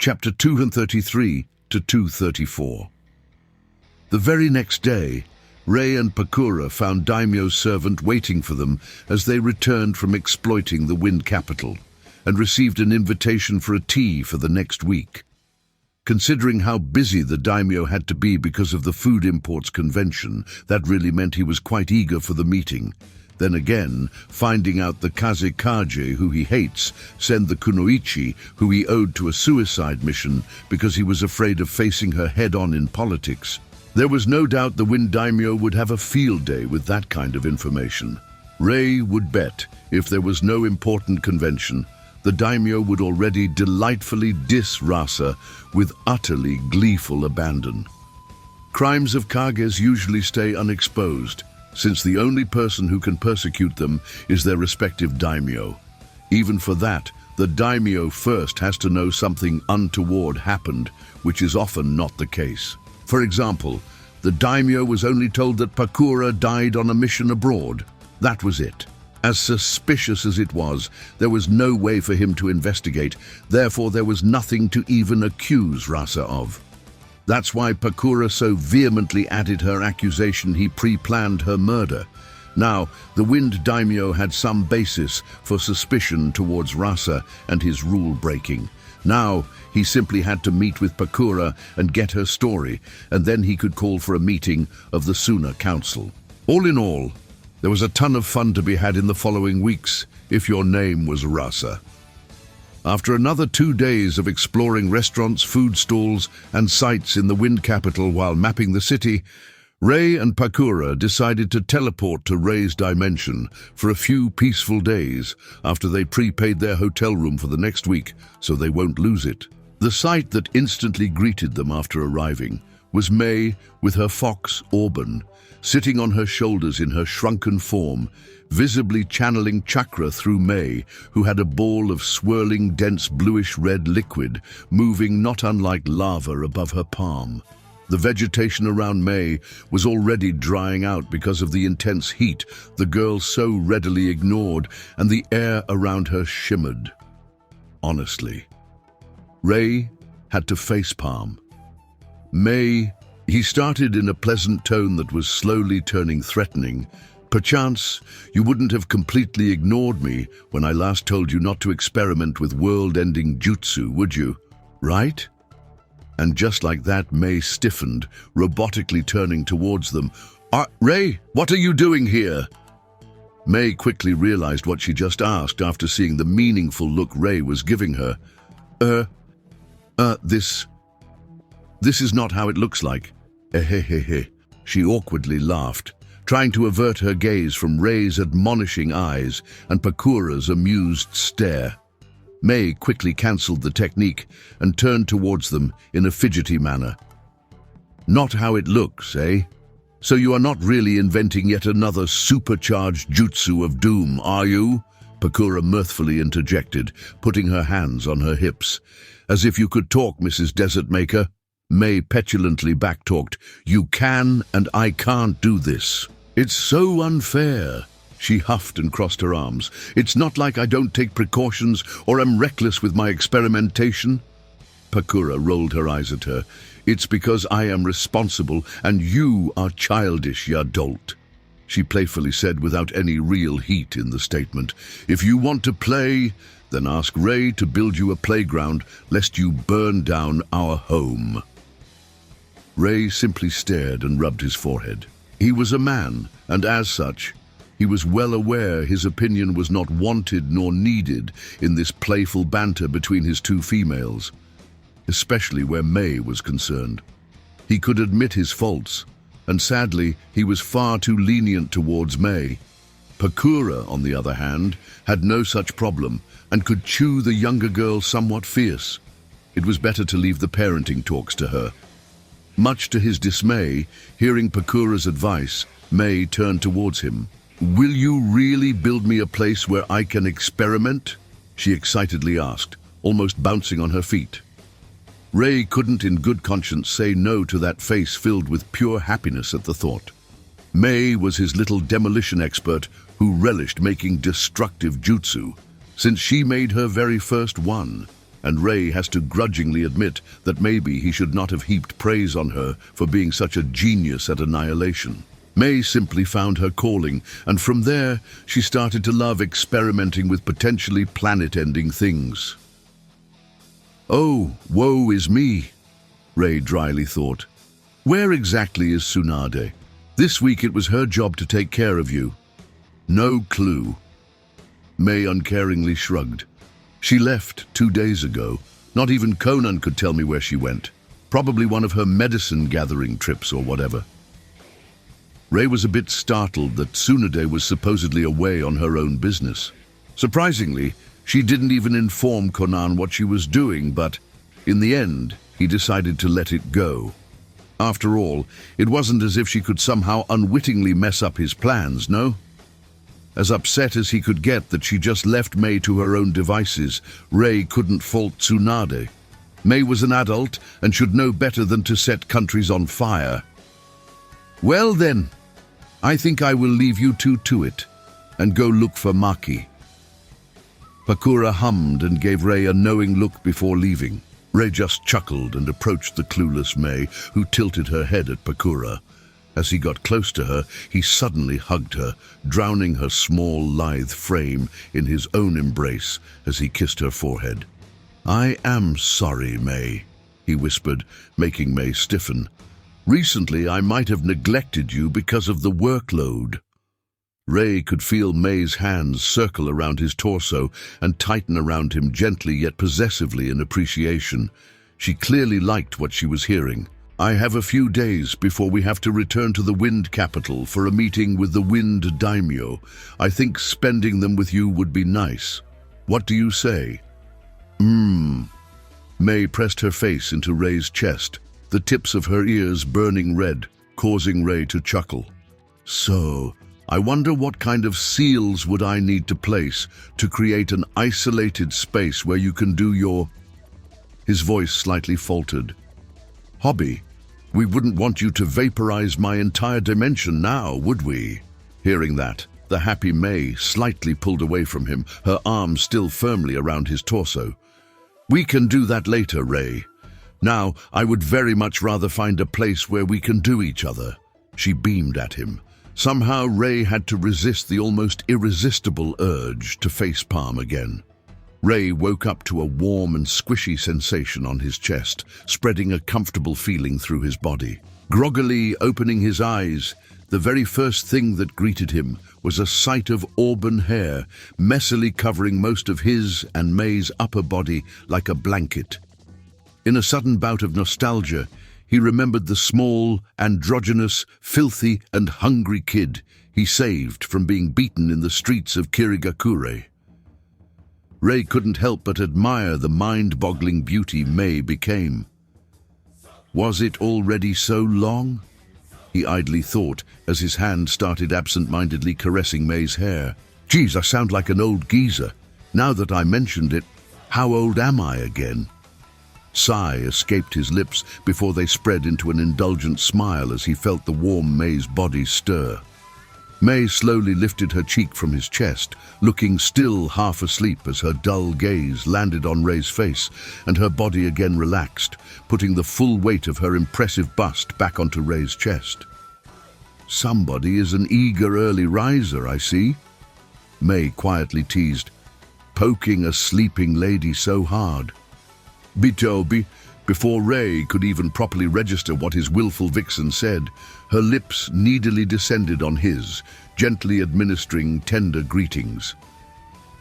Chapter 233 to 234. The very next day, Rei and Pakura found Daimyo's servant waiting for them as they returned from exploiting the Wind Capital, and received an invitation for a tea for the next week. Considering how busy the daimyo had to be because of the food imports convention, that really meant he was quite eager for the meeting. Then again, finding out the KasiCair, who he hates, sent the kunoichi, who he owed to a suicide mission because he was afraid of facing her head-on in politics. There was no doubt the Wind Daimyo would have a field day with that kind of information. Rei would bet if there was no important convention, the daimyo would already delightfully diss Rasa with utterly gleeful abandon. Crimes of kages usually stay unexposed, since the only person who can persecute them is their respective daimyo. Even for that, the daimyo first has to know something untoward happened, which is often not the case. For example, the daimyo was only told that Pakura died on a mission abroad. That was it. As suspicious as it was, there was no way for him to investigate, therefore there was nothing to even accuse Rasa of. That's why Pakura so vehemently added her accusation he pre-planned her murder. Now, the Wind Daimyo had some basis for suspicion towards Rasa and his rule-breaking. Now, he simply had to meet with Pakura and get her story, and then he could call for a meeting of the Suna Council. All in all, there was a ton of fun to be had in the following weeks, if your name was Rasa. After another 2 days of exploring restaurants, food stalls, and sites in the Wind Capital while mapping the city, Rei and Pakura decided to teleport to Rei's dimension for a few peaceful days after they prepaid their hotel room for the next week, so they won't lose it. The sight that instantly greeted them after arriving was Mei with her fox, Auburn, sitting on her shoulders in her shrunken form, visibly channeling chakra through Mei, who had a ball of swirling, dense bluish-red liquid, moving not unlike lava above her palm. The vegetation around Mei was already drying out because of the intense heat the girl so readily ignored, and the air around her shimmered. Honestly, Rei had to facepalm. Mei, he started in a pleasant tone that was slowly turning threatening. Perchance, you wouldn't have completely ignored me when I last told you not to experiment with world-ending jutsu, would you? Right? And just like that, Mei stiffened, robotically turning towards them. Rei, what are you doing here? Mei quickly realized what she just asked after seeing the meaningful look Rei was giving her. This is not how it looks like. Ehehehe. She awkwardly laughed, trying to avert her gaze from Rei's admonishing eyes and Pakura's amused stare. Mei quickly cancelled the technique and turned towards them in a fidgety manner. Not how it looks, eh? So you are not really inventing yet another supercharged jutsu of doom, are you? Pakura mirthfully interjected, putting her hands on her hips. As if you could talk, Mrs. Desert Maker. Mei petulantly backtalked. You can and I can't do this. It's so unfair. She huffed and crossed her arms. It's not like I don't take precautions or am reckless with my experimentation. Pakura rolled her eyes at her. It's because I am responsible and you are childish, ya dolt. She playfully said without any real heat in the statement. If you want to play, then ask Rei to build you a playground lest you burn down our home. Rei simply stared and rubbed his forehead. He was a man, and as such, he was well aware his opinion was not wanted nor needed in this playful banter between his two females, especially where Mei was concerned. He could admit his faults, and sadly, he was far too lenient towards Mei. Pakura, on the other hand, had no such problem and could chew the younger girl somewhat fierce. It was better to leave the parenting talks to her. Much to his dismay, hearing Pakura's advice, Mei turned towards him. Will you really build me a place where I can experiment? She excitedly asked, almost bouncing on her feet. Rei couldn't in good conscience say no to that face filled with pure happiness at the thought. Mei was his little demolition expert who relished making destructive jutsu, since she made her very first one. and Ray has to grudgingly admit that maybe he should not have heaped praise on her for being such a genius at annihilation. May simply found her calling, and from there she started to love experimenting with potentially planet-ending things. "Oh, woe is me," Ray dryly thought. "Where exactly is Tsunade? This week it was her job to take care of you." "No clue." May uncaringly shrugged. "She left 2 days ago. Not even Conan could tell me where she went. Probably one of her medicine-gathering trips or whatever." Ray was a bit startled that Tsunade was supposedly away on her own business. Surprisingly, she didn't even inform Conan what she was doing, but in the end, he decided to let it go. After all, it wasn't as if she could somehow unwittingly mess up his plans, no? As upset as he could get that she just left May to her own devices, Ray couldn't fault Tsunade. May was an adult and should know better than to set countries on fire. "Well then, I think I will leave you two to it and go look for Maki." Pakura hummed and gave Ray a knowing look before leaving. Ray just chuckled and approached the clueless May, who tilted her head at Pakura. As he got close to her, he suddenly hugged her, drowning her small, lithe frame in his own embrace as he kissed her forehead. "I am sorry, May," he whispered, making May stiffen. "Recently I might have neglected you because of the workload." Ray could feel May's hands circle around his torso and tighten around him gently yet possessively in appreciation. She clearly liked what she was hearing. "I have a few days before we have to return to the Wind Capital for a meeting with the Wind Daimyo. I think spending them with you would be nice. What do you say?" May pressed her face into Ray's chest, the tips of her ears burning red, causing Ray to chuckle. "So, I wonder what kind of seals would I need to place to create an isolated space where you can do your..." His voice slightly faltered. "Hobby? We wouldn't want you to vaporize my entire dimension now, would we?" Hearing that, the happy May slightly pulled away from him, her arms still firmly around his torso. "We can do that later, Ray. Now, I would very much rather find a place where we can do each other." She beamed at him. Somehow Ray had to resist the almost irresistible urge to facepalm again. Ray woke up to a warm and squishy sensation on his chest, spreading a comfortable feeling through his body. Groggily opening his eyes, the very first thing that greeted him was a sight of auburn hair, messily covering most of his and May's upper body like a blanket. In a sudden bout of nostalgia, he remembered the small, androgynous, filthy and hungry kid he saved from being beaten in the streets of Kirigakure. Ray couldn't help but admire the mind-boggling beauty May became. Was it already so long? He idly thought as his hand started absent-mindedly caressing May's hair. "Geez, I sound like an old geezer. Now that I mentioned it, how old am I again?" Sigh escaped his lips before they spread into an indulgent smile as he felt the warm May's body stir. May slowly lifted her cheek from his chest, looking still half asleep as her dull gaze landed on Ray's face and her body again relaxed, putting the full weight of her impressive bust back onto Ray's chest. "Somebody is an eager early riser, I see," May quietly teased, poking a sleeping lady so hard. Bitobi, before Ray could even properly register what his willful vixen said, her lips needily descended on his, gently administering tender greetings.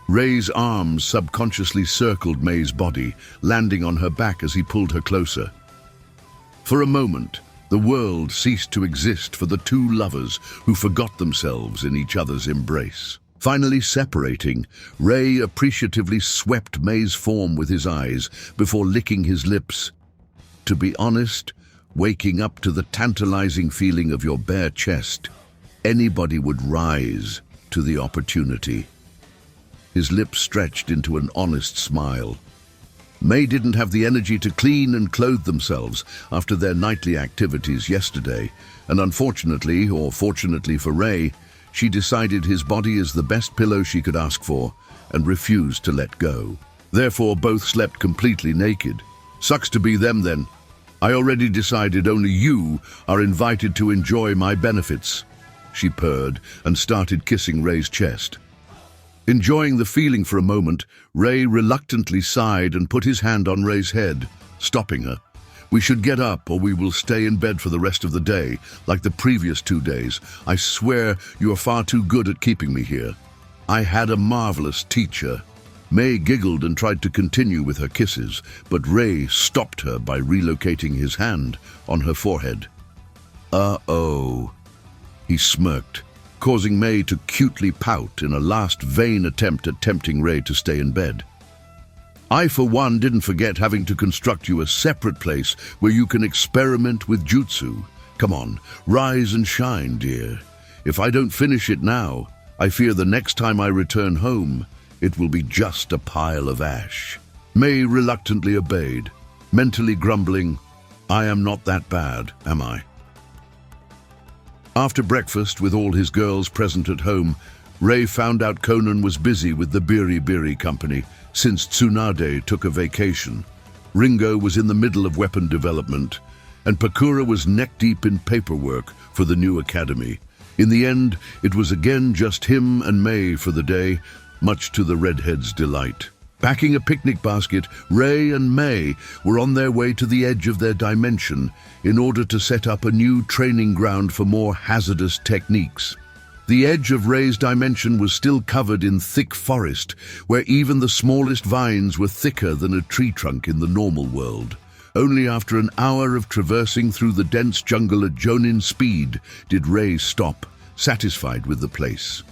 Ray's arms subconsciously circled May's body, landing on her back as he pulled her closer. For a moment, the world ceased to exist for the two lovers who forgot themselves in each other's embrace. Finally separating, Ray appreciatively swept May's form with his eyes before licking his lips. To be honest, waking up to the tantalizing feeling of your bare chest, anybody would rise to the opportunity. His lips stretched into an honest smile. May didn't have the energy to clean and clothe themselves after their nightly activities yesterday, and unfortunately, or fortunately for Ray, she decided his body is the best pillow she could ask for and refused to let go. Therefore, both slept completely naked. Sucks to be them then. I already decided only you are invited to enjoy my benefits. She purred and started kissing Ray's chest. Enjoying the feeling for a moment, Ray reluctantly sighed and put his hand on Ray's head, stopping her. We should get up or we will stay in bed for the rest of the day, like the previous 2 days. I swear you are far too good at keeping me here. I had a marvelous teacher. May giggled and tried to continue with her kisses, but Ray stopped her by relocating his hand on her forehead. Uh-oh. He smirked, causing May to cutely pout in a last vain attempt at tempting Ray to stay in bed. I, for one, didn't forget having to construct you a separate place where you can experiment with jutsu. Come on, rise and shine, dear. If I don't finish it now, I fear the next time I return home, it will be just a pile of ash. May reluctantly obeyed, mentally grumbling, I am not that bad, am I? After breakfast, with all his girls present at home, Ray found out Conan was busy with the Biri company since Tsunade took a vacation. Ringo was in the middle of weapon development, and Pakura was neck-deep in paperwork for the new academy. In the end, it was again just him and May for the day, much to the redhead's delight. Packing a picnic basket, Ray and May were on their way to the edge of their dimension in order to set up a new training ground for more hazardous techniques. The edge of Ray's dimension was still covered in thick forest, where even the smallest vines were thicker than a tree trunk in the normal world. Only after an hour of traversing through the dense jungle at Jonin speed did Ray stop, satisfied with the place.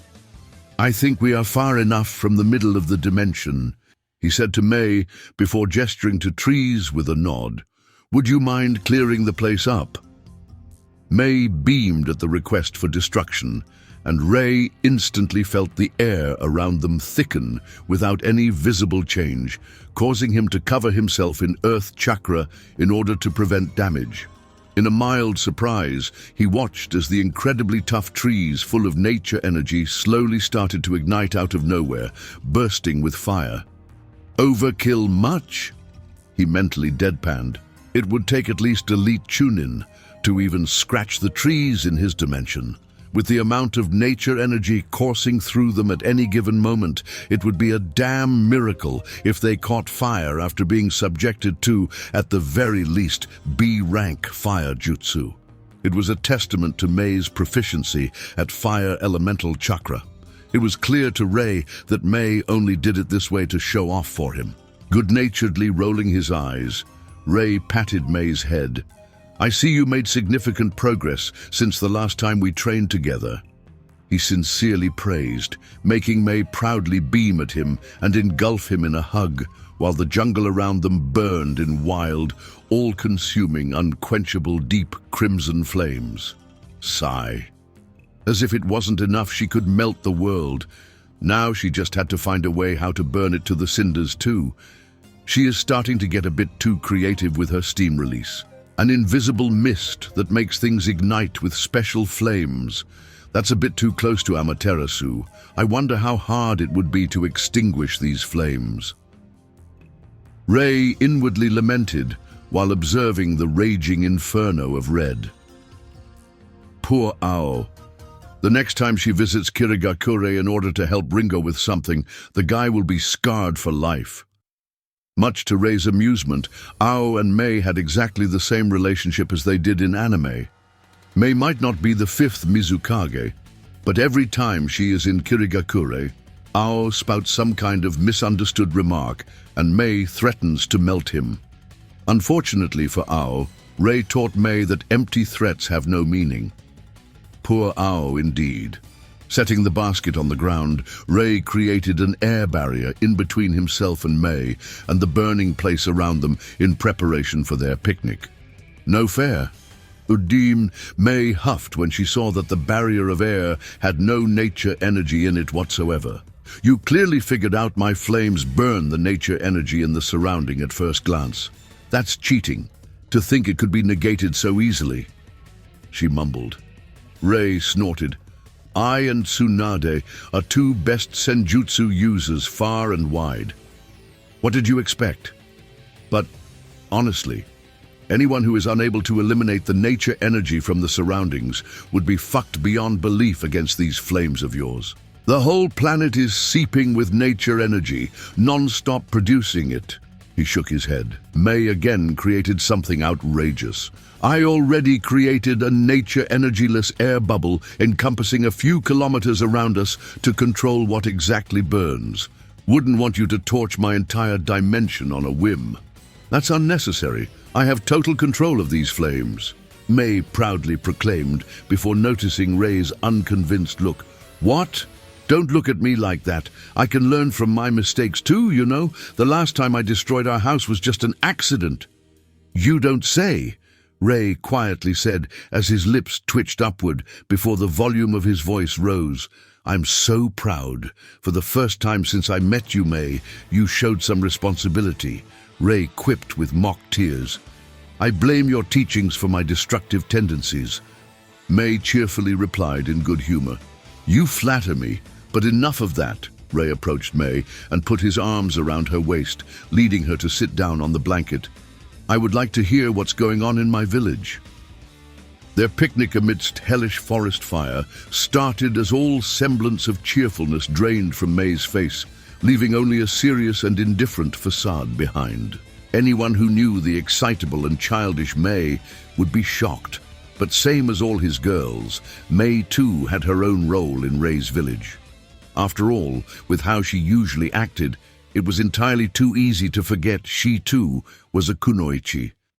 I think we are far enough from the middle of the dimension, he said to May before gesturing to trees with a nod. Would you mind clearing the place up? May beamed at the request for destruction, and Ray instantly felt the air around them thicken without any visible change, causing him to cover himself in earth chakra in order to prevent damage. In a mild surprise, he watched as the incredibly tough trees full of nature energy slowly started to ignite out of nowhere, bursting with fire. Overkill much? He mentally deadpanned. It would take at least elite Chunin to even scratch the trees in his dimension. With the amount of nature energy coursing through them at any given moment, it would be a damn miracle if they caught fire after being subjected to, at the very least, B-rank fire jutsu. It was a testament to May's proficiency at fire elemental chakra. It was clear to Ray that May only did it this way to show off for him. Good-naturedly rolling his eyes, Ray patted May's head. I see you made significant progress since the last time we trained together. He sincerely praised, making May proudly beam at him and engulf him in a hug, while the jungle around them burned in wild, all-consuming, unquenchable, deep crimson flames. Sigh. As if it wasn't enough she could melt the world. Now she just had to find a way how to burn it to the cinders too. She is starting to get a bit too creative with her steam release. An invisible mist that makes things ignite with special flames. That's a bit too close to Amaterasu. I wonder how hard it would be to extinguish these flames. Ray inwardly lamented while observing the raging inferno of red. Poor Ao. The next time she visits Kirigakure in order to help Ringo with something, the guy will be scarred for life. Much to Ray's amusement, Ao and May had exactly the same relationship as they did in anime. May might not be the fifth Mizukage, but every time she is in Kirigakure, Ao spouts some kind of misunderstood remark, and May threatens to melt him. Unfortunately for Ao, Ray taught May that empty threats have no meaning. Poor Ao indeed. Setting the basket on the ground, Ray created an air barrier in between himself and May and the burning place around them in preparation for their picnic. No fair. Udim, May huffed when she saw that the barrier of air had no nature energy in it whatsoever. You clearly figured out my flames burn the nature energy in the surrounding at first glance. That's cheating, to think it could be negated so easily. She mumbled. Ray snorted. I and Tsunade are two best senjutsu users far and wide. What did you expect? But, honestly, anyone who is unable to eliminate the nature energy from the surroundings would be fucked beyond belief against these flames of yours. The whole planet is seeping with nature energy, non-stop producing it. He shook his head. May again created something outrageous. I already created a nature energyless air bubble encompassing a few kilometers around us to control what exactly burns. Wouldn't want you to torch my entire dimension on a whim. That's unnecessary. I have total control of these flames, May proudly proclaimed before noticing Ray's unconvinced look. What? Don't look at me like that. I can learn from my mistakes too, you know. The last time I destroyed our house was just an accident. You don't say, Ray quietly said as his lips twitched upward before the volume of his voice rose. I'm so proud. For the first time since I met you, May, you showed some responsibility. Ray quipped with mock tears. I blame your teachings for my destructive tendencies. May cheerfully replied in good humor. You flatter me, but enough of that. Ray approached May and put his arms around her waist, leading her to sit down on the blanket. I would like to hear what's going on in my village. Their picnic amidst hellish forest fire started as all semblance of cheerfulness drained from May's face, leaving only a serious and indifferent facade behind. Anyone who knew the excitable and childish May would be shocked. But same as all his girls, May too had her own role in Ray's village. After all, with how she usually acted, it was entirely too easy to forget she too was a kunoichi.